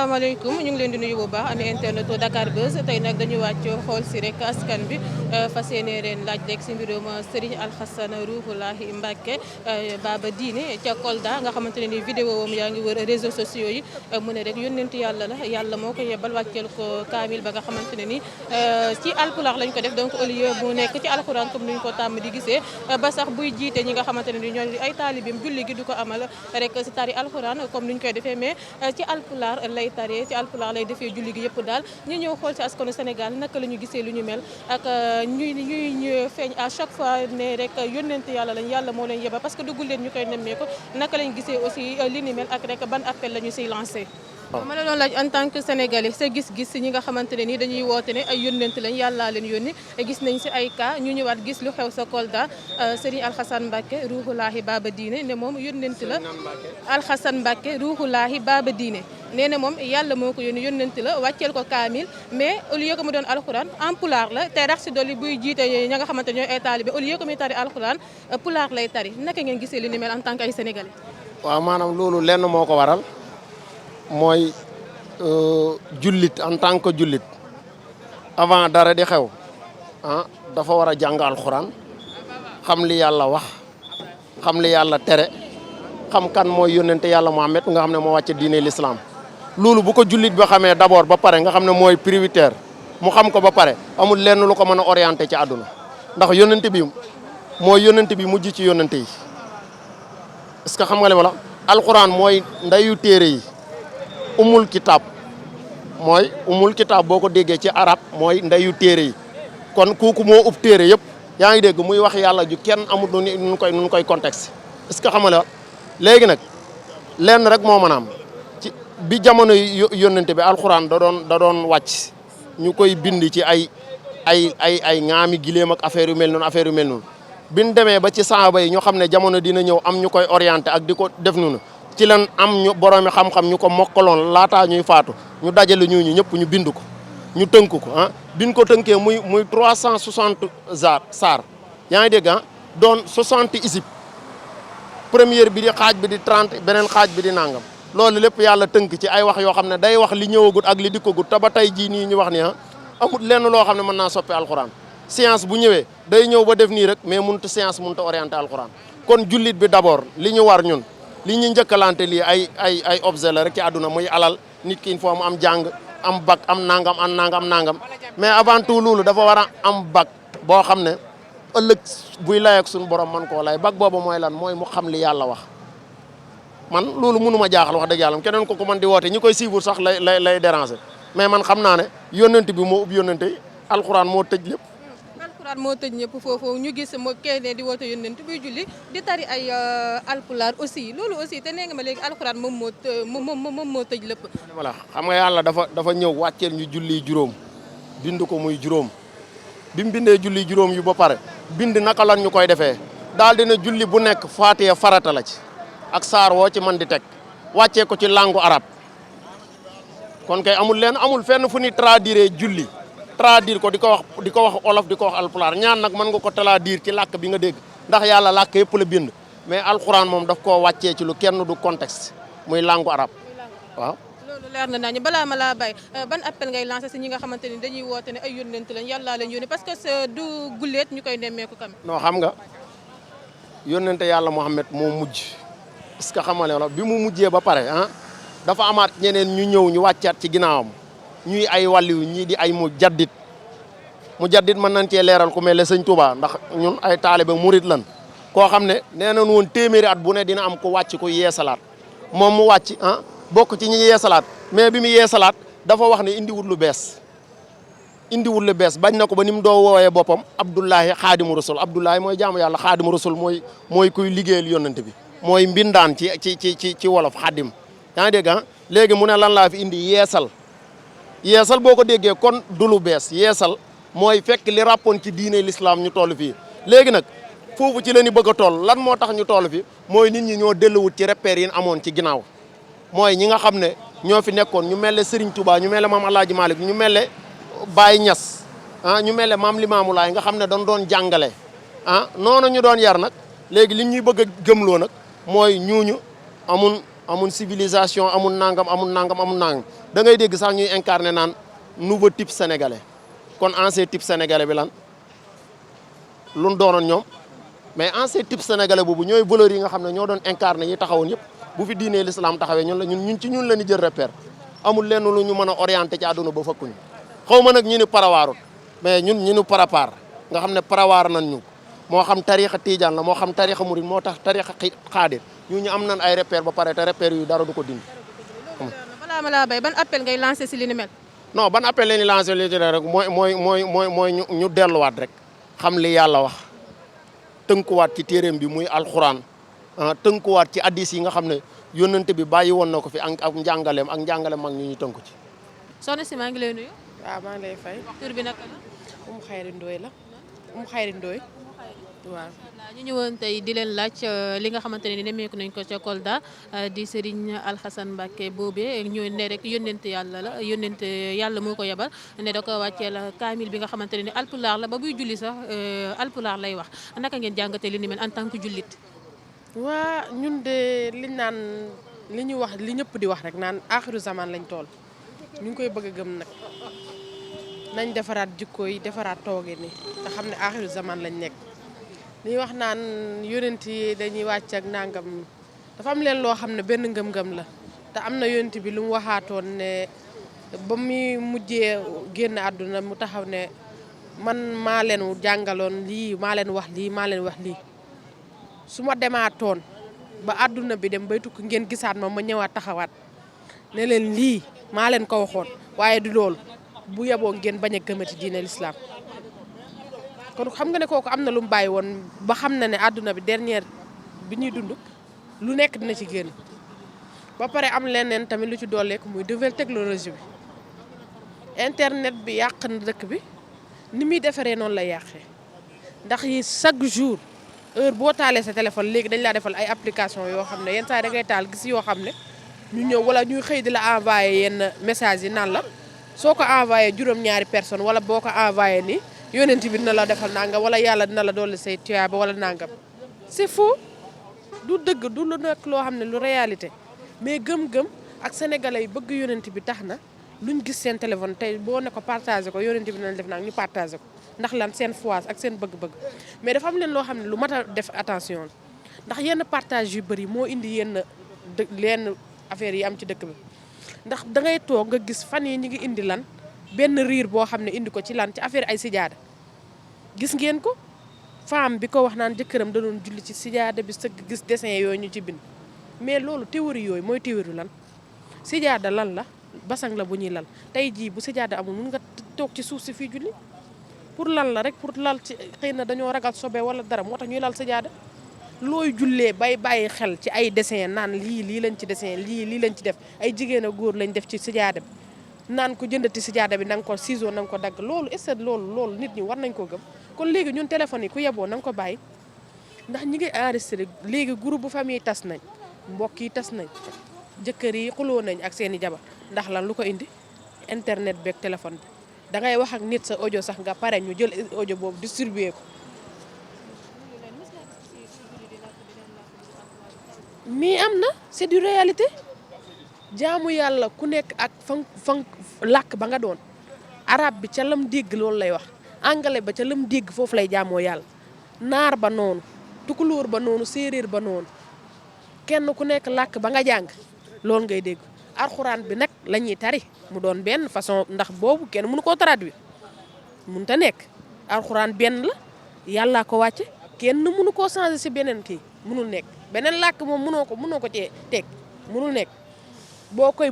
asalaamaaleykum ñu ngi leen di nuyu bu baax ami internet Dakar Buzz tey nag dañu wàcc xool si rek askan bi fas yéene leen laaj rek si mbirum Serigne Alhassane Rouhoullahi Mbacké Baba Diine ca Kolda nga xamante ne ni vidéo am yaa ngi wër réseaux sociaux yi mu ne rek yónnent yàlla la yàlla moo ko yebal wàcceel ko kaamil ba nga xamante ne ni ci alpulaar lañ ko def donc au lieu bu nekk ci alxuraan comme ni ñu ko tàmm di gisee ba sax buy jiite ñi nga xamante ne ni ñoo ay taalibim julli gi du ko amal rek si tari alxuraan comme ni ñu koy defee mais ci alpulaar lay taree ci alpulaar lay defee julli gi yëpp daal ñu ñëw xool ci askanu Sénégal naka la ñu gisee lu ñu mel ak ñuy feeñ à chaque fois ne rek yónnent yàlla lañ yàlla moo leen yebal parce que duggul leen ñu koy nemmeeku naka lañ gisee aussi li ni mel ak rek ban appel la ñu siy lancé. ma la doon laaj en tant que sénégalais sa gis-gis ñi nga xamante ne ni dañuy woote ne ay yónnent lañ yàllaa leen yónni gis nañ si ay cas ñu ñëwaat gis lu xew sa Kolda Serigne Alhassane Mbacké Rouhoullahi Baba Diine ne moom yónnent la Alhassane Mbacké Rouhoullahi Baba Diine nee na moom yàlla moo ko yónnent la wàcceel ko kaamil mais au lieu que mu doon alxuraan en pulaar la te rax si dolli buy jiite ña nga xamante ñooy ay taalibe au lieu que muy tari alxuraan pulaar lay tari naka ngeen gisee li ni mel en tant que ay sénégalais. waaw maanaam loolu lenn moo ko waral mooy jullit en tant que jullit avant dara di xew dafa war a jàng alxuraan xam li yàlla wax xam li yàlla tere xam kan mooy yónnente yàlla Muhammad nga xam ne moo wàcce diine l'islam loolu bu ko jullit ba xamee d'abord ba pare nga xam ne mooy prioritaire mu xam ko ba pare amul lenn lu ko mën a orienté ci àdduna ndax yónnente bi mooy yónnente bi mujj ci yónnente yi est-ce que xam nga li ma la alxuraan mooy ndeyu téere yi umul kitab mooy umul kitab boo ko déggee ci arab mooy ndeyu téere yi kon kooku moo ub téere yëpp yaa ngi dégg muy wax yàlla ju kenn amul nu koy contexte est-ce que xam nga la léegi nag lenn rek moo mën a am ci bi jamono yónnente bi alxuraan da doon wàcc ñu koy bind ci ay ŋaami gileem ak affaire yu mel noonu bi ñu demee ba ci saaba yi ñu xam ne jamono dina ñëw am ñu koy orienté ak di ko def noonu ci lan am ñu boroomi xam-xam ñu ko mokkaloon laataa ñuy faatu ñu dajale ñu ñëpp ñu bind ko ñu tënk ko biñ ko tënkee muy 360 saar yaa ngi dégg doon 60 isib première bi di xaaj bi di 30 beneen xaaj bi di nangam loolu lépp yàlla tënk ci ay wax yoo xam ne day wax li ñëwagut ak li dikkagut te ba tey jii nii ñu wax ni amul lenn loo xam ne mën naa soppi alxuraan science bu ñëwee day ñëw ba def nii rek mais mënut science mënut a orienté alxuraan kon jullit bi d'abord li ñu war ñun li ñu njëkkalante lii ay objet la rek ci àdduna muy alal nit ki il faut mu am jàng am bac am nangam mais avant tout loolu dafa war a am bac boo xam ne ëllëg buy lay ak suñu borom man koo lay bac boobu mooy lan mooy mu xam li yàlla wax man loolu mënu ma jaaxal wax dëgg yàlla keneen ko man di woote ñi koy suivre sax lay déranger mais man xam naa ne yónnent bi moo ub yónnente yi alxuraan moo tëj lépp. alxuraan moo tëj ñëpp foofu ñu gis moo kenn di woote yónnent buy julli di tari ay alpulaar aussi loolu aussi te nee nga ma léegi alxuraan moom moo tëj lépp. voilà xam nga yàlla dafa ñëw wàcceel ñu julli juróom bind ko muy juróom bi mu bindee julli juróom yu ba pare bind naka lan ñu koy defee daal dina julli bu nekk faatiya farata la ci ak saar woo ci man di teg wàccee ko ci langue arabe kon kay amul fenn fu ni traduire julli traduire ko di ko wax olof di ko wax alpulaar ñaan nag mën nga ko traduire ci làkk bi nga dégg ndax yàlla làkk yëpp la bind mais alxuraan moom daf koo wàccee ci lu kenn du contexte muy langue arabe waaw. loolu leer na nañu balaa ma laa bay ban appel ngay lancé si ñi nga xamante ni dañuy woote ne ay yónnent lañ yàllaa leen yónni parce que du guleet ñu koy nemmeeku kam non xam nga yónnente yàlla Muhammad moo mujj est-ce que xam nga bi mu mujjee ba pare dafa amaat ñeneen ñu ñëw ñu wàccaat ci ginnaawam ñuy ay wàlliw ñii di ay mu jaddit mën nañ cee leeral ku mel ne sëñ Touba ndax ñun ay taalibe murit lan koo xam ne nee nañ woon téeméeri at bu ne dina am ku wàcc ku yeesalaat moom mu wàcc bokk ci ñi yeesalaat mais bi mu yeesalaat dafa wax ne indiwul lu bees bañ na ko ba ni mu doo woowee boppam Abdullahi xaadimu rasul Abdullahi mooy jaamu yàlla xaadimu rasul mooy kuy liggéeyal yónnante bi mooy mbindaan ci wolof xaadim yaa ngi dégg léegi mu ne lan laa fi indi yeesal boo ko déggee kon du lu bees yeesal mooy fekk li ràppoon ci diine l'islam ñu toll fii léegi nag foofu ci la ñu bëgg a toll lan moo tax ñu toll fi mooy nit ñi ñoo delluwut ci repères yi amoon ci ginnaaw mooy ñi nga xam ne ñoo fi nekkoon ñu mel ne Serigne Touba ñu mel ne maam El Hadj Malick ñu mel ne Baye Niass ñu mel ne maam Limamou Laye nga xam ne dañ doon jàngale noonu ñu doon yar nag léegi li ñuy bëgg a gëmloo nag mooy ñuuñu amun amul civilisation amul nangam amul nangam amul nangam da ngay dégg sax ñuy incarné naan nouveau type sénégalais kon ancien type sénégalais bi lan lu mu doonoon ñoom mais ancien type sénégalais boobu ñooy valeurs yi nga xam ne ñoo doon incarné yi taxawoon yëpp bu fi diinee l'islam taxawee ñun ci ñun la ñu jël repère amul lenn lu ñu mën a orienté ci àdduna ba fakkuñu xaw ma nag ñu ni parawaarut mais ñun ñu ni parapar nga xam ne parawaar nañ ñu moo xam tariixa tiijaan la moo xam tariixa murid moo tax tariixa xaadir ñu am nañ ay repère ba pare te repère yu dara du ko dindi. balaa ma laa bay ban appel ngay lancé si li ni mel. non ban appel leen di lancé li ci rek mooy ñu delluwaat rek xam li yàlla wax tënkuwaat ci téeréem bi muy alxuraan tënkuwaat ci addis yi nga xam ne yónnante bi bàyyi woon na ko fi ak njàngaleem mag ñu tënku ci. soxna si maa ngi lay nuyu. waaw maa ngi lay fay. tur bi naka la. Umu Xayri Ndooy la Umu Xayri Ndooy waaw. ñu ñëwoon tey di leen laaj li nga xamante ne nemmeeku nañ ko ca Kolda di Serigne Alxasan Mbacke boobee ñu ne rek yónnent yàlla moo ko yebal ne da ko wàcceel kaamil bi nga xamante ne alpulaar la ba buy julli sax alpulaar lay wax naka ngeen jàngatee li ni mel en tant que jullit. waa ñun de liñ naan li ñu wax li ñëpp di wax rek naan aaxiru zaman lañ tool ñu ngi koy bëgg a gëm nag nañ defaraat jikko yi defaraat tooge ni te xam ne aaxiru zaman lañ nekk. li wax naan yonent yi dañuy wàcc ak nangam dafa am leen loo xam ne benn ngëm-ngëm la te am na yonent bi lu mu waxaatoon ne ba muy mujjee génn àdduna mu taxaw ne man maa leen jàngaloon lii maa leen wax lii su ma demaatoon ba àdduna bi dem bay tukki ngeen gisaat ma ñëwaat taxawaat ne leen lii maa leen ko waxoon waaye du loolu bu yeboo ngeen bañ a gëmati diine l'islam kon xam nga ne kooku am na lu mu bàyyi woon ba xam na ne àdduna bi dernière bi ñuy dund lu nekk dina ci génn ba pare am leneen tamit lu ci dooleeku muy nouvelle technologie bi internet bi yàq na dëkk bi ni muy defaree noonu la yàqee ndax yi chaque jour heure boo taalee sa téléphone léegi dañ laa defal ay application yoo xam ne yenn saa yi da ngay taal gis yoo xam ne ñu ñëw wala ñuy xëy di la envoyé yenn message yi naan la soo ko envoyé juróom-ñaari personne wala boo ko envoyé nii yonent bi dina la defal nangam wala yàlla dina la dolli say tuyaaba wala nangam c'est faux du dëgg du lu nekk loo xam ne lu réalité mais gëm-gëm ak sénégalais yi bëgg yonent bi tax na luñ gis seen téléphone tey boo ne ko partagé ko yonent bi dina def nang ñu partagé ko ndax lan seen foi ak seen bëgg-bëgg mais dafa am leen loo xam ne lu mat a def attention ndax yenn partage yu bëri moo indi yenn affaires yi am ci dëkk bi ndax da ngay toog nga gis fan yi ñi ngi indi lan benn riir boo xam ne indi ko ci lan ci affaire ay sijaada gis ngeen ko femme bi ko wax naan jëkkëram da doon julli ci sijaada bi sëgg gis dessin yooyu ñu ci bind mais loolu théorie yooyu mooy théorie lan sijaada lan la basang la bu ñuy lal tey jii bu sijaada amul mun nga toog ci suuf si fii julli pour lan la rek pour lal ci xëy na dañoo ragal sobe wala dara moo tax ñuy lal sijaada looy jullee bay bàyyi xel ci ay dessin naan lii lañ ci dessin lii lañ ci def ay jigéen a góor lañ def ci sijaada bi naan ko jëndati sijaada bi na nga ko ciseau na nga ko dagg loolu est-ce que loolu nit ñi war nañ ko gëm kon léegi ñun téléphone yi ku yeboo na nga ko bàyyi ndax ñi ngi enregistré léegi groupe bu famille tas nañ mbokk yi tas nañ jëkkër yi xuloo nañ ak seeni jabar ndax lan lu ko indi internet beeg téléphone bi da ngay wax ak nit sa audio sax nga pare ñu jël audio boobu distribuer ko mais am na c'est du réalité jaamu yàlla ku nekk ak fan làkk ba nga doon arabe bi ca lam dégg loolu lay wax anglais ba ca lam dégg foofu lay jaamoo yàlla naar ba noonu tukulóor ba noonu séeréer ba noonu kenn ku nekk làkk ba nga jàng loolu ngay dégg alxuraan bi nag la ñuy tari mu doon benn façon ndax boobu kenn mënu koo traduire mënu ta nekk alxuraan benn la yàllaa ko wàcce kenn mënu koo changer si beneen kii mënul nekk beneen làkk moom mënoo ko cee teg mënul nekk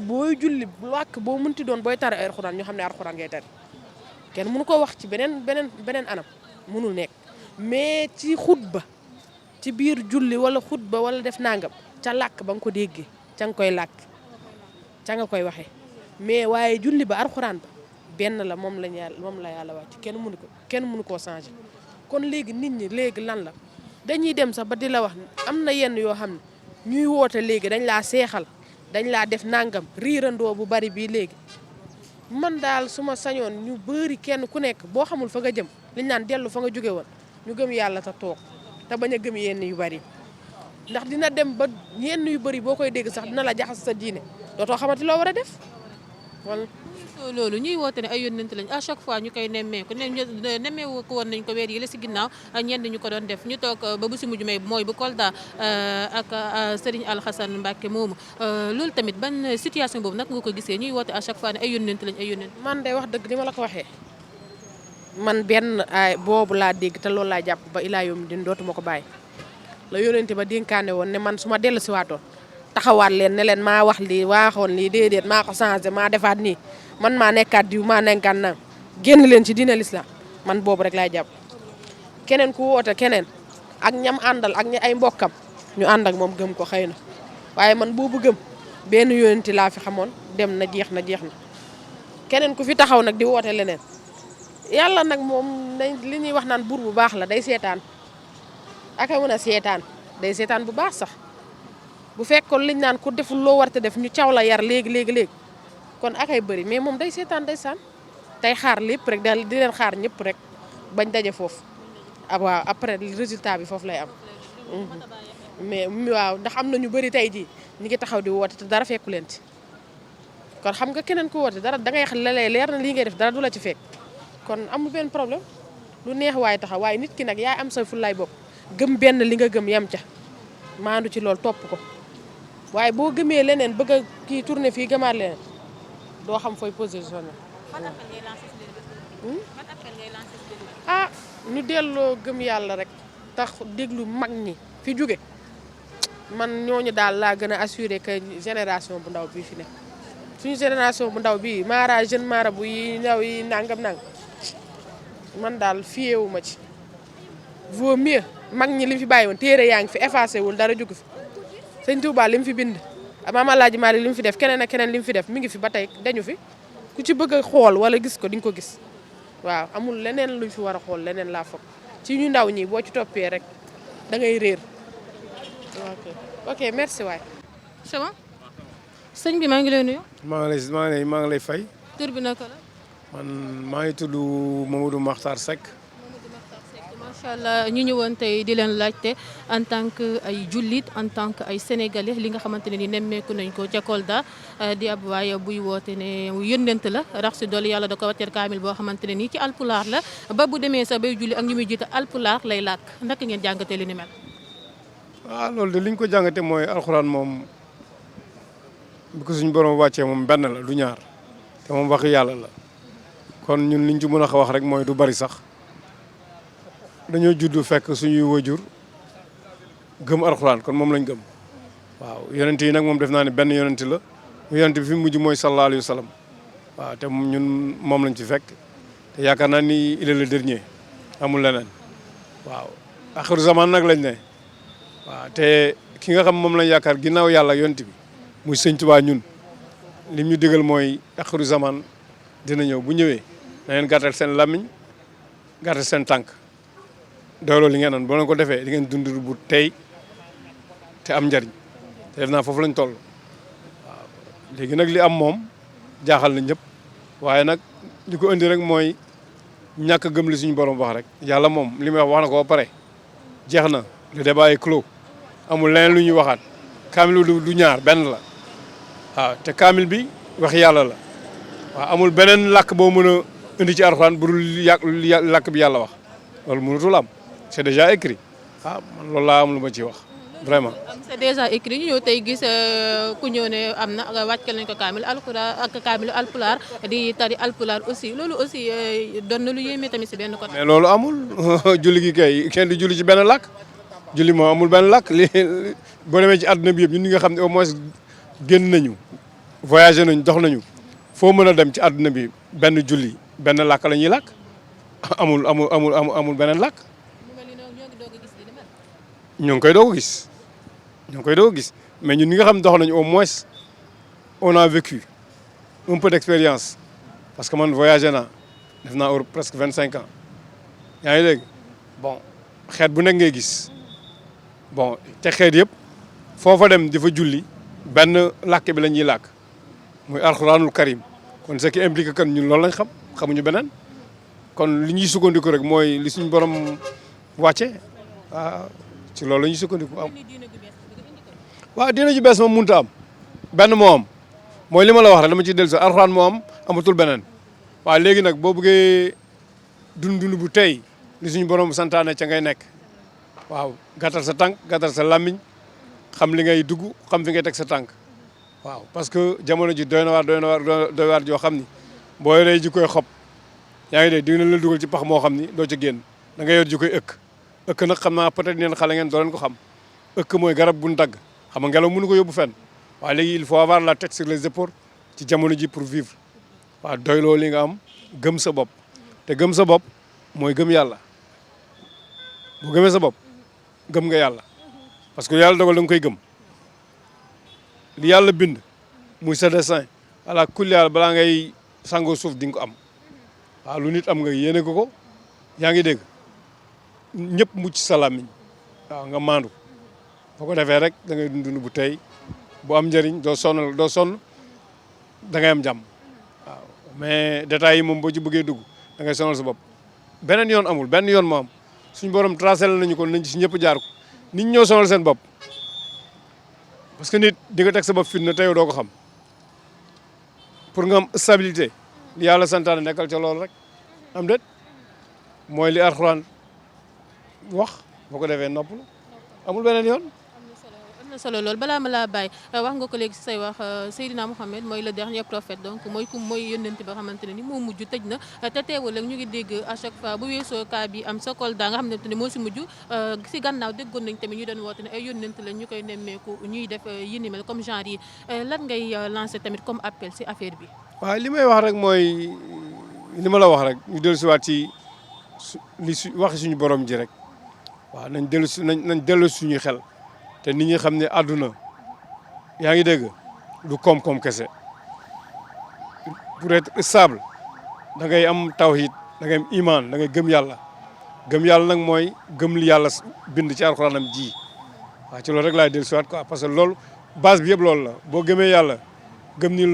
booy julli làkk boo mënti doon booy tari alxuraan ñu xam ne alxuraan ngay tari kenn mënu koo wax ci beneen anam mënul nekk mais ci xutba ci biir julli wala xutba wala def nangam ca làkk ba nga ko déggee ca nga koy làkk ca nga koy waxee mais waaye julli ba alxuraan ba benn la moom la yàlla wàcc kenn mënu koo changer kon léegi nit ñi léegi lan la dañuy dem sax ba di la wax am na yenn yoo xam ne ñuy woote léegi dañ laa seexal dañ laa def nangam riirandoo bu bari bii léegi man daal su ma sañoon ñu bëri kenn ku nekk boo xamul fa nga jëm liñ naan dellu fa nga jóge woon ñu gëm yàlla te toog te bañ a gëm yenn yu bari ndax dina dem ba yenn yu bëri boo koy dégg sax dina la jaxas sa diine dootoo xamante loo war a def wala. loolu ñuy woote ne ay yónnent lañ à chaque fois ñu koy nemmeeku nemmeeku ko woon nañ ko weer yi la si ginnaaw ñenn ñu ko doon def ñu toog ba bu si mujj may mooy bu Kolda ak Serigne Alxasan Mbacke moomu loolu tamit ban situation boobu nag nga ko gisee ñuy woote à chaque fois ne ay yónnent lañ ay yónnent. man day wax dëgg ni ma la ko waxee man benn ay boobu laa dégg te loolu laa jàpp ba ilaa yom din dootuma ko bàyyi la yónnente ba dénkaane woon ne man su ma dellu si waatoon taxawaat leen ne leen maa wax lii waaxoon lii déedéet maa ko changé maa defaat nii man maa nekkaat diw maa nekkaat nang génn leen ci diine l'islam man boobu rek laay jàpp keneen ku woote keneen ak ñam àndal ak ay mbokkam ñu ànd ak moom gëm ko xëy na waaye man boobu gëm benn yónnente laa fi xamoon dem na jeex na keneen ku fi taxaw nag di woote leneen yàlla nag moom li ñuy wax naan buur bu baax la day seetaan aka mën a seetaan day seetaan bu baax sax bu fekkoon liñ naan ku deful loo war te def ñu caw la yar léegi kon akay bëri mais moom day seetaan day saan tey xaar lépp rek daal di leen xaar ñëpp rek bañ daje foofu waaw après résultat bi foofu lay am mais waaw ndax am na ñu bëri tey jii ñu ngi taxaw di woote te dara fekku leen ci kon xam nga keneen ku woote dara dangay xam la lay leer na lii ngay def dara du la ci fekk kon amul benn problème lu neex waaye taxaw waaye nit ki nag yaay am sa fullaay bopp gëm benn li nga gëm yem ca maandu ci loolu topp ko waaye boo gëmee leneen bëgg a kii tourné fii gëmaat leneen doo xam fooy positionné. ah ñu delloo gëm yàlla rek tax déglu mag ñi fi jóge man ñooñu daal laa gën a assuré que génération bu ndaw bii fi nekk suñu génération bu ndaw bii maara jeune maara bu yi ndaw yi nangam man daal fiyewu ma ci vaut mieux mag ñi li fi bàyyi woon téere yaa ngi fi effacé wul dara jógu fi sëñ Touba li mu fi bind Maam Alaaji Maalik li mu fi def keneen ak keneen li mu fi def mi ngi fi ba tey dañu fi ku ci bëgg a xool wala gis ko di nga ko gis waaw amul leneen luñ fi war a xool leneen laa foog ci ñu ndaw ñi boo ci toppee rek da ngay réer ok merci waay. c'est bon sëñ bi maa ngi lay nuyu. maa ngi lay fay. tur bi naka la. man maa ngi tudd Mamadou Makhtar Seck. macha allah ñu ñëwoon tey di leen laajte en tant que ay jullit en tant que ay sénégalais li nga xamante ne ni nemmeeku nañ ko ca Kolda di ab waaye buy woote ne yónnent la rax si dolli yàlla da ko wàcceel kaamil boo xamante ne nii ci alpulaar la ba bu demee sax bay julli ak ñu muy jiite alpulaar lay làkk naka ngeen jàngatee li ni mel. waaw loolu de li ñu ko jàngatee mooy alxuraan moom bi ko suñu borom wàccee moom benn la du ñaar te moom waxi yàlla la kon ñun liñ ci mën a wax rek mooy du bari sax. dañoo juddu fekk suñuy wajur gëm alxuraan kon moom lañ gëm waaw yonent yi nag moom def naa ne benn yonent la mu yonent bi fi mujj mooy sallallahu alayhi wa sallam waaw te ñun moom lañ ci fekk te yaakaar naa ni il est le dernier amul leneen waaw axiru zaman nag lañ ne waaw te ki nga xam moom lañ yaakaar ginnaaw yàlla yonent bi muy sëñ Tuubaa ñun lim ñu digal mooy axiru zaman dina ñëw bu ñëwee na ngeen gàttal seen làmmiñ gàttal seen tànk dooloo li ngeen an boo leen ko defee di ngeen dund bu tey te am njariñ te def naa foofu lañ toll waaw léegi nag li am moom jaaxal na ñëpp waaye nag li ko indi rek mooy ñàkk gëm li suñu borom wax rek yàlla moom li muy wax na ko ba pare jeex na le débat est clos amul leneen lu ñuy waxaat kaamil du ñaar benn la waaw te kaamil bi wax yàlla la waaw amul beneen làkk boo mën a indi ci alxuraan bu dul làkk bi yàlla wax loolu mënatul am c'est déjà écrit man loolu laa am lu ma ciy wax vraiment. c'est déjà écrit ñu ñëw tey gis ku ñëw ne am na wàccal nañ ko kaamil alpulaar ak kaamilu alpulaar di tari alpulaar aussi loolu aussi doon na lu yéeme tamit si benn côté. mais loolu amul julli gi kay kenn di julli ci benn làkk julli moom amul benn làkk li boo demee ci àdduna bi yëpp ñun ñi nga xam ne au moins génn nañu voyagé nañu dox nañu foo mën a dem ci àdduna bi benn julli benn làkk la ñuy làkk amul beneen làkk. ñoo ngi koy doog a gis mais ñun ñi nga xam ne dox nañu au moins on a vécu un peu d'expérience parce que man voyagé naa def naa Europe presque 25 ans yaa ngi dégg bon xeet bu nekk ngay gis bon te xeet yëpp foofa dem di fa julli benn làkk bi la ñuy làkk muy alxuraanul karim kon ce qui implique que ñun loolu lañ xamuñu beneen kon li ñuy sukkandiku rek mooy li suñu borom wàcce ci loolu la ñuy sukkandiku am waaw diine ju bees moom mënut a am benn moo am mooy li ma la wax rek dama ciy dellusi alxuraan moo am amatul beneen waaw léegi nag boo bëggee dund bu tey li suñu borom santaane ca ngay nekk waaw gàttal sa tànk gàttal sa làmmiñ xam li ngay dugg xam fi ngay teg sa tànk waaw parce que jamono ji doy na waar joo xam ni boo yoree ji koy xob yaa ngi dégg dina la dugal ci pax moo xam ni doo ca génn da nga yor ji koy ëkk nag xam naa peut-être neen xale ngeen doo leen ko xam ëkk mooy garab gu ñu dagg xam nga ngelaw mënu ko yóbbu fenn waaye léegi il faut avoir la tête sur les épaules ci jamono ji pour vivre waaw doyloo li nga am gëm sa bopp te gëm sa bopp mooy gëm yàlla bu gëmee sa bopp gëm nga yàlla parce que yàlla dogal da nga koy gëm li yàlla bind muy sa destin ala kulli yàlla balaa ngay sangoo suuf di nga ko am waaw lu nit am nga yéene ko yaa ngi dégg ñëpp mucc sa làmmiñ waaw nga maandu boo ko defee rek da ngay dund bu tey bu am njëriñ doo sonn da ngay am jàmm waaw mais détails yi moom boo ci bëggee dugg da ngay sonal sa bopp beneen yoon amul benn yoon moo am suñu borom tracé la nañu ko nañ ci ñëpp jaar ko nit ñi ñoo sonal seen bopp parce que nit di nga teg sa bopp fitna te yow doo ko xam pour nga am stabilité li yàlla santaane nekkal ca loolu rek am déet mooy li alxuraan wax boo ko defee noppalu amul beneen yoon. am na solo lool balaa ma laa bàyyi wax nga ko léegi si say wax Seydina Mohamed mooy le dernier prophète donc mooy yónnent ba xamante ne ni moo mujj tëj na te teewul ak ñu ngi dégg à chaque fois bu weesoo cas bi am sa Kolda nga xamante ne moo si mujj si gannaaw déggoon nañ tamit ñu doon woote ne ay yónnent lañ ñu koy nemmeeku ñuy def yi ni mel comme genre yi lan ngay lancé tamit comme appel si affaire bi. waaw li may wax rek mooy li ma la wax rek ñu dellusiwaat ci waxi suñu borom ji rek waaw nañ dellu suñuy xel. te nit ñi xam ne àdduna yaa ngi dégg du koom-koom kese pour être stable da ngay am tawhid da ngay am iman da ngay gëm yàlla nag mooy gëm li yàlla bind ci alxuraanam ji waaw ci loolu rek laay dellusiwaat quoi parce que loolu base bi yëpp loolu la boo gëmee yàlla gëm ni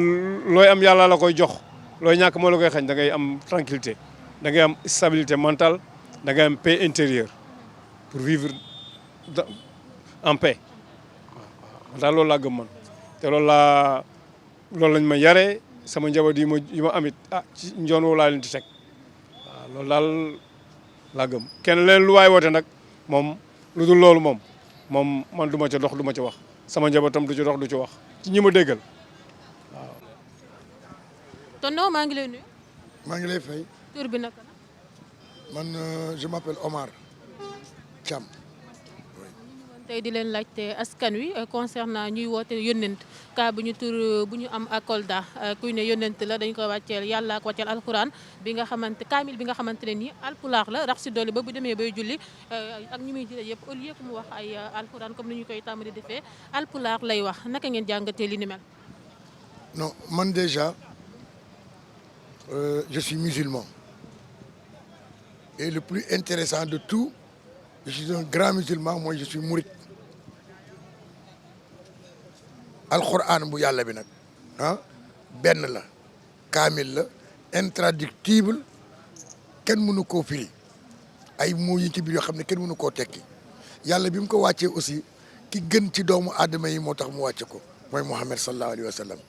looy am yàlla la koy jox looy ñàkk moo la koy xañ da ngay am tranquillité da ngay am stabilité mentale da ngay am paix intérieure pour vivre en paix waaw daal loolu laa gëm man te loolu lañ ma yaree sama njaboot yi ma amit ci njoon woo laa leen di teg waaw loolu daal laa gëm kenn leen lu waay woote nag moom lu dul loolu moom man du ma ca dox du ma ca wax sama njabootam du ci dox du ci wax ci ñi ma déggal waaw. tonton maa ngi lay nuyu. maa ngi lay fay. tur bi naka la. man je m'appelle Omar Thiam. tey di leen laajte askan wi concernant ñuy woote yónnent ka bu ñu am ak Kolda kuy ne yónnent la dañ ko wàcceel yàlla ak wàcceel alxuraan bi nga xamante kaamil bi nga xamante ne nii alpulaax la rax si dolli ba bu demee bay julli ak ñu muy jëlee yëpp au lieu que mu wax ay alxuraan comme ni ñu koy tàmm di defee alpulaax lay wax naka ngeen jàngatee li ni mel. non man déjà je suis musulman et le plus intéressant de tout je suis un grand musulman mooy je suis mouride. alxuraan bu yàlla bi nag benn la kaamil la intraductible kenn mënu koo firi ay mots yi ci biir yoo xam ne kenn mënu koo tekki yàlla bi mu ko wàccee aussi ki gën ci doomu aadama yi moo tax mu wàcce ko mooy Muhammad sallallahu alayhi wa sallam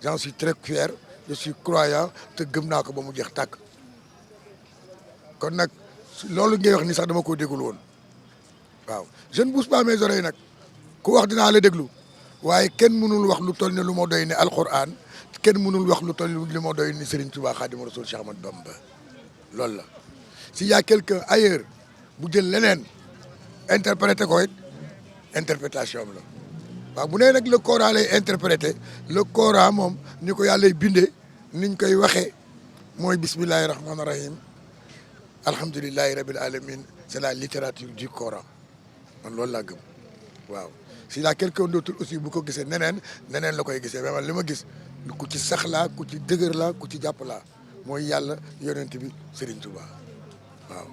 j'en suis très fier je suis croyant te gëm naa ko ba mu jeex tàkk kon nag loolu ngay wax ni sax dama koo déggul woon waaw je ne bouge pas mes oreilles nag ku wax dinaa la déglu waaye kenn mënul wax lu toll ne lu ma doy ne alquran kenn mënul wax lu toll ne lu ma doy ni Serigne Touba Khadimou Rassoul Cheikh Ahmadou Bamba loolu la s'il y a quelqu'un ailleurs bu jël leneen interprété ko it interprétation am la waaw bu nee nag le Coran lay interprété le Coran moom ni ko yàlla bindee niñ koy waxee mooy bismillahi rahmaani rahim alhamdulillahi rabbil alamin c'est la littérature du Coran man loolu laa gëm waaw. s'il y a quelqu'un d'autre aussi bu ko gisee neneen la koy gisee mais man li ma gis ku ci sax laa ku ci dëgër laa ku ci jàpp laa mooy yàlla yonent bi Serigne Touba waaw.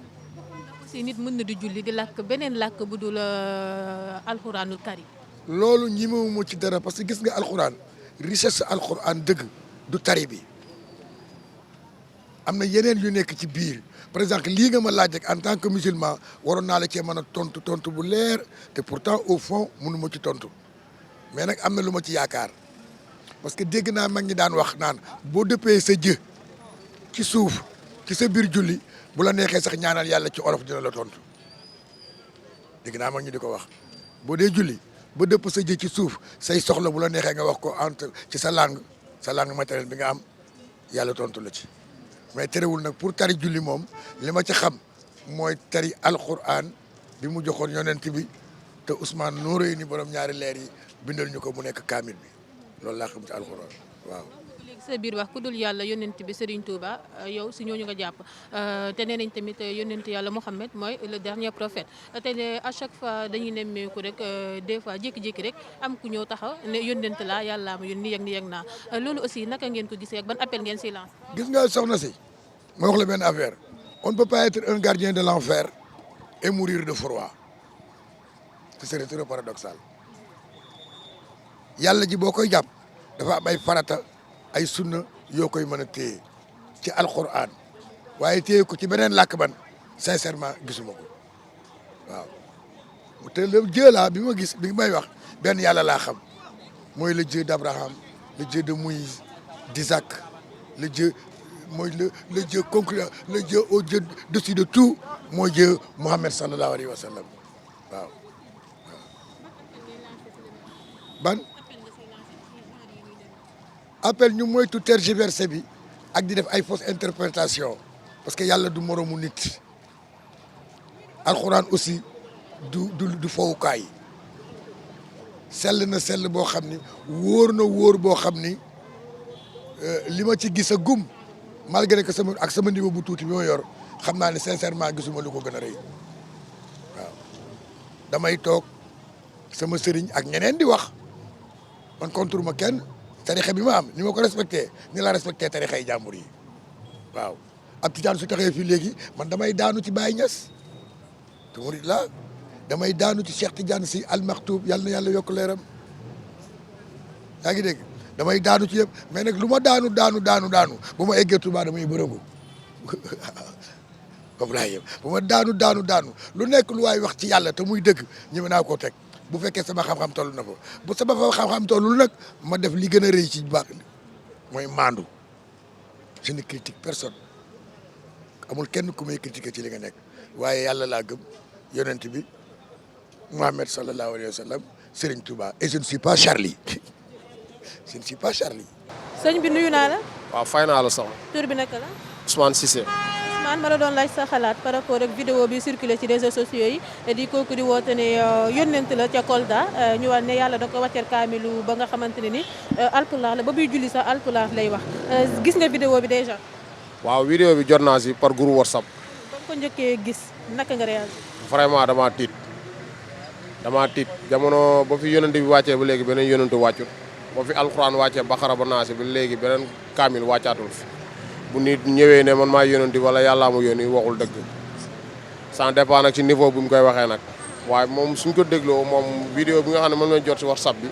aussi nit mën na di julli di làkk beneen làkk bu dul alxuraanul karim. loolu ñimewuma ci dara parce que gis nga alxuraan richesse alxuraan dëgg du tari bi am na yeneen yu nekk ci biir par exemple lii nga ma laaj rek en tant que musulman waroon naa la cee mën a tontu bu leer te pourtant au fond mënu ma ci tontu mais nag am na lu ma ci yaakaar parce que dégg naa mag ñi daan wax naan boo dëppee sa jë ci suuf ci sa biir julli bu la neexee sax ñaanal yàlla ci olof dina la tontu dégg naa mag ñi di ko wax boo dee julli ba dëpp sa jë ci suuf say soxla bu la neexee nga wax ko entre ci sa langue matérielle bi nga am yàlla tontu la ci mais terewul nag pour tari julli moom li ma ci xam mooy tari alquran bi mu joxoon yonent bi te Ousmane Noureyni borom ñaari leer yi bindal ñu ko mu nekk kaamil bi loolu laa xam ci alquran waaw. léegi sa biir wax ku dul yàlla yonent bi Serigne Touba yow si ñooñu nga jàpp te nee nañ tamit yonent yàlla Mouhamed mooy le dernier prophète te ne à chaque fois dañuy nemmeeku rek des fois jékki-jékki rek am ku ñëw taxaw ne yonent laa yàllaa ma yónni nii yeg naa loolu aussi naka ngeen ko gisee ak ban appel ngeen si lancé. gis nga soxna si ma wax la benn affaire on ne peut pas être un gardien de l'enfer et mourir de froid ce serait très paradoxal yàlla ji boo koy jàpp dafa am ay farata ay sunna yoo koy mën a téye ci alquran waaye téye ko ci beneen làkk ban sincèrement gisuma ko waaw te le Dieu là bi ma gis bi may wax benn yàlla laa xam mooy le Dieu d'Abraham le Dieu de Moïse d'Isaac le Dieu mooy le Dieu concluant le Dieu au Dieu dessus de tout mooy Dieu Mohammed sallallahu alayhi wa sallam waaw ban appel ñu moytu tergiversé bi ak di def ay fausse interprétation parce que yàlla du moromu nit alxuraan aussi du fowukaay sell na sell boo xam ni wóor na wóor boo xam ni li ma ci gis a gum malgré que sama niveau bu tuuti bi ma yor xam naa ne sincèrement gisuma lu ko gën a rëy waaw damay toog sama sëriñ ak ñeneen di wax man contre ma kenn tarixa bi ma am ni ma ko respecté ni la respecté tarixa yi jàmbur yi waaw ab tijaan su taxee fii léegi man damay daanu ci Baye Niass te murid la damay daanu ci Cheikh Tidiane Sy Al Maktoum yàlla na yàlla yokk leeram yaa ngi dégg damay daanu ci yëpp mais nag lu ma daanu bu ma eggee Touba damay bërëngu comme laa yëpp bu ma daanu lu nekk lu waay wax ci yàlla te muy dëgg ñëme naa koo teg bu fekkee sama xam-xam toll na ko bu sama xam-xam tollul nag ma def li gën a rëy ci baax mooy maandu je ne critique personne amul kenn ku may critiquer ci li nga nekk waaye yàlla laa gëm yonent bi Mohamed sallallahu alayhi wa sallam Serigne Touba et je ne suis pas Charlie je ne suis pas Charlie. sëñ bi nuyu naa la. waaw fay naa la soxna. tur bi naka la. Ousmane Cissé. Ousmane ma la doon laaj sa xalaat par rapport ak vidéo bi circulé ci réseaux sociaux yi di kooku di woote ne yónnent la ca Kolda ñu wax ne yàlla da ko wàcceel kaamilu ba nga xamante ne ni alpulaar la ba buy julli sax alpulaar lay wax gis nga vidéo bi déjà. waaw vidéo bi jot naa si par groupe WhatsApp. ba nga ko njëkkee gis naka nga réagir. vraiment damaa tiit jamono ba fi yónnent bi wàccee ba léegi beneen yónnentu wàccut ba fi alxuraan wàccee Baqara ba Naas ba léegi beneen kaamil wàccaatul fi. bu nit ñëwee ne man maa yónanti wala yàllaa ma yónni waxul dëgg ça dépend nag ci niveau bi mu koy waxee nag waaye moom suñ ko dégloo moom vidéo bi nga xam ne moom lañ jot si WhatsApp bi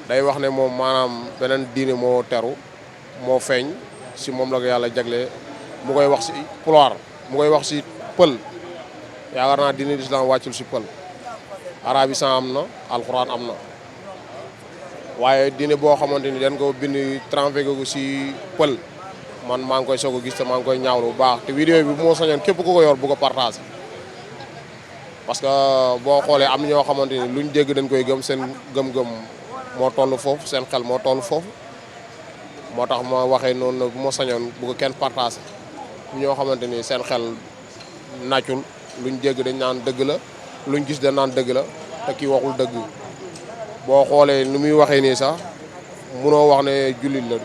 day wax ne moom maanaam beneen diine moo teru moo feeñ si moom la ko yàlla jagle mu koy wax si pulaar mu koy wax si pël yaakaar naa diine l'islam wàccul si pël arabisan am na alxuraan am na waaye diine boo xamante ni dañ ko bind transféré ko si pël man maa ngi koy soog a gis te maa ngi koy ñaawlu bu baax te vidéo bi moo sañoon képp ku ko yor bu ko partagé parce que boo xoolee am na ñoo xamante ni luñ dégg dañ koy gëm seen gëm-gëm moo toll foofu seen xel moo toll foofu moo tax ma waxee noonu bu ma sañoon bu ko kenn partagé ñoo xamante ni seen xel nàccul luñ dégg dañ naan dëgg la luñ gis dañ naan dëgg la te kii waxul dëgg boo xoolee ni muy waxee nii sax munoo wax ne jullit la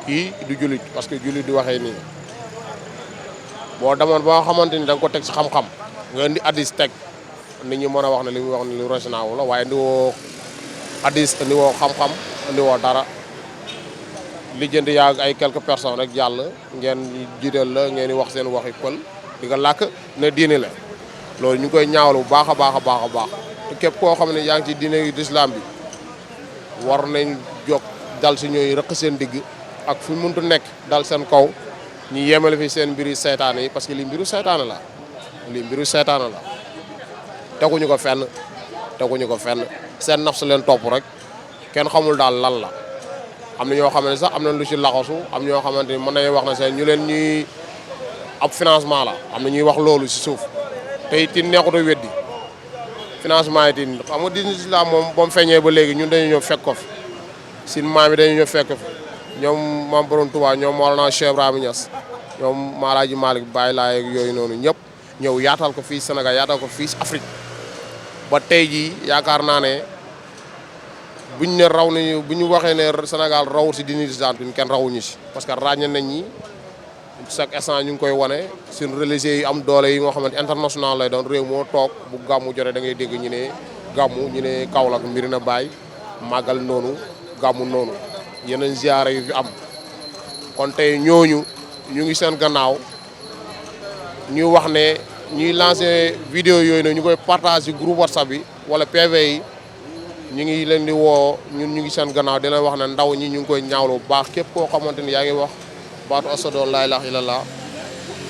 kii du jullit parce que jullit di waxee nii boo demoon ba nga xamante ni da nga ko teg si xam-xam nga indi addis teg nit ñi mën a wax ne li muy wax ne lu raisonnable la waaye indi woo addis indi woo xam-xam indi woo dara lijjanti yaag ay quelques personnes rek jàll ngeen jiital la ngeen di wax seen waxi pël di nga làkk ne diine la loolu ñu ngi koy ñaawlu bu baax a baax a baax a baax te képp koo xam ne yaa ngi ci diine l'islam bi war nañ jóg dal si ñooy rëq seen digg ak fu mëntu nekk dal seen kaw ñu yemale fi seen mbiru seytaane yi parce que lii mbiru seytaane la teguñu ko fenn seen naf su leen topp rek kenn xamul daal lan la am na ñoo xam ne sax am na lu ci laxasu am ñoo xamante ni mën nañu wax ne seen ñu leen ñuy ab financement la am na ñuy wax loolu ci suuf te it neexut a weddi financement yi tin xam nga diine islam moom ba mu feeñee ba léegi ñun dañu ñëw fekk ko fi sin maam yi dañu ñëw fekk ko fi ñoom Maam Borom Touba ñoom Mawlana Cheikh Ibrahima Niass ñoom Maalaaji Malick Baye Laye ak yooyu noonu ñëpp ñëw yaatal ko fii Sénégal yaatal ko fii Afrique ba tey jii yaakaar naa ne buñ ne raw nañu bu ñu waxee ne Sénégal rawul si diine islam kenn rawuñu si parce que ràññe nañ ñi chaque instant ñu ngi koy wane suñu religieux yi am doole yi nga xamante international lay doon réew moo toog bu gàmmu jotee da ngay dégg ñu ne gàmmu ñu ne Kaolack Medina Baye màggal noonu gàmmu noonu yeneen ziyaara yu fi am kon tey ñooñu ñu ngi seen gannaaw ñuy wax ne ñuy lancé vidéo yooyu ne ñu koy partage ci groupe WhatsApp bi wala PV yi ñu ngi leen di woo ñun ñu ngi seen gannaaw di leen wax ne ndaw ñi ñu ngi koy ñaawlu bu baax képp koo xamante ni yaa ngi wax baatu asadu laa ilaaha illallaah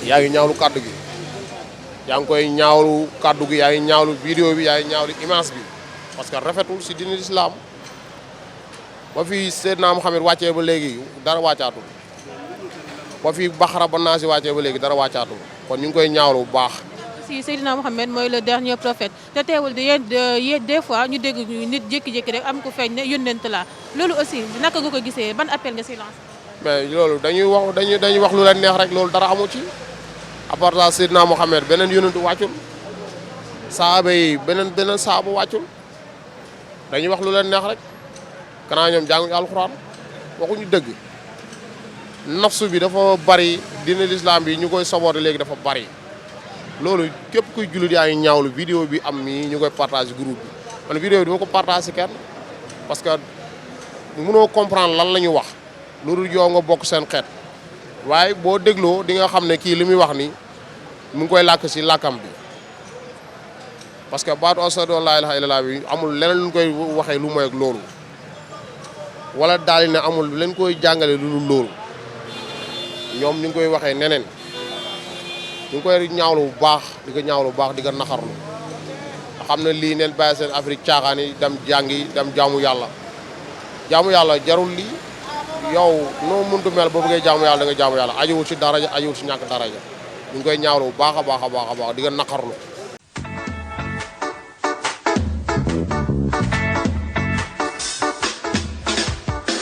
yaa ngi ñaawlu kàddu gi yaa ngi koy ñaawlu kàddu gi yaa ngi ñaawlu vidéo bi yaa ngi ñaawlu image bi parce que rafetul si diine islam ba fi Seydina Muhammad wàccee ba léegi dara wàccaatul ba fi Baxara ba Naasi wàccee ba léegi dara wàccaatul kon ñu ngi koy ñaawlu bu baax. si Seydina Muhammad mooy le dernier prophète te teewul des fois ñu dégg nit jékki-jékki rek am ko feeñ ne yónnent la loolu aussi naka nga ko gisee ban appel nga si lancé. mais loolu dañuy wax lu leen neex rek loolu dara amu ci à part ça Seydina Muhammad beneen yónnentu wàccul saaba yi beneen saaba wàccul dañuy wax lu leen neex rek. kanaa ñoom jànguñu alxuraan waxuñu dëgg nafsu bi dafa bari diine l'islam bi ñu koy saboté léegi dafa bari loolu képp kuy jullit yaa ngi ñaawlu vidéo bi am nii ñu koy partage groupe bi man vidéo bi dama ko partage si kenn parce que mënoo comprendre lan la ñu wax loolu yow nga bokk seen xeet waaye boo dégloo di nga xam ne kii li muy wax ni mu ngi koy làkk si làkkam bi parce que baatu ashhadu an laa ilaaha illallaah bi amul leneen lu ñu koy waxee lu mooy ak loolu wala daal ne amul leen koy jàngale lu dul loolu ñoom ñu ngi koy waxee neneen ñu ngi koy ñaawlu bu baax di ko ñaawlu bu baax di ko naxarlu nga xam ne lii neen bàyyi seen Afrique caaxaan yi dem jàngi dem jaamu yàlla jarul lii yow noo muntu mel boo bëggee jaamu yàlla da nga jaamu yàlla ajuwul si daraja ajuwul si ñàkk daraja ñu ngi koy ñaawlu bu baax a baax a baax a baax di ko naxarlu